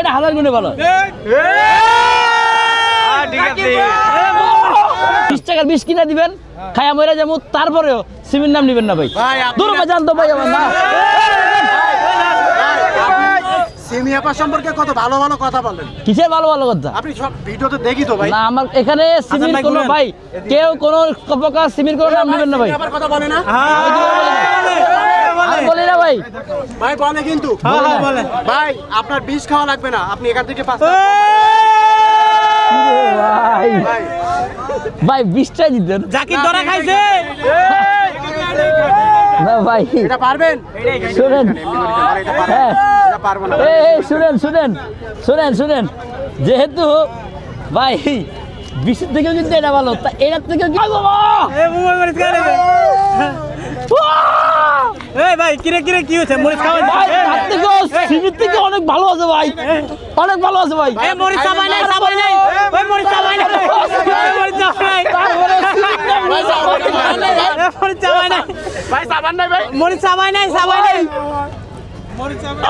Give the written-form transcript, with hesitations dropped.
এটা 1000 গুণে ভালো। 20 টাকার 20 কিনা দিবেন, খায়া মরে যাবো, তারপরেও সিমির নাম নিবেন না ভাই। দূর জানতো ভাই আমার না। সিমি আপা সম্পর্কে কত ভালো ভালো কথা বলেন। কিসের ভালো ভালো কথা? আপনি সব ভিডিওতে দেখি তো ভাই। না আমার এখানে সিমির কোনো ভাই কেউ কোনো প্রকার সিমির কোনো নাম নেবেন না ভাই। আবার কথা বলে না? আমি বলি না ভাই। ভাই বলে কিন্তু। বলে। ভাই আপনার বিষ খাওয়া লাগবে না, আপনি এখান থেকে 5 ভাই ভাই ভাই 20টা দিতেন। জাকির ধরা খাইছে। না ভাই এটা পারবেন? শুনেন, হ্যাঁ এটা পারবো না। এই শুনেন শুনেন শুনেন শুনেন, যেহেতু ভাই 20 থেকেও কিন্তু এটা ভালো, তা এটার থেকেও কি বাবা এ মুমা মরিচ খাই রে। এই ভাই কিরে কিরে কি হইছে মরিচ খাওয়া ভাই তার থেকেও সিমির থেকে অনেক ভালো আছে ভাই, অনেক ভালো আছে ভাই। এ মরিচ চাবাই নাই চাবাই নাই ওই মরিচ চাবাই নাই মরিচ চাবাই নাই তারপরে সিমির নাম মরিচ চাবাই নাই ভাই সাবান নাই ভাই। মরিচ চাবাই নাই চাবাই নাই মরিচ চাবাই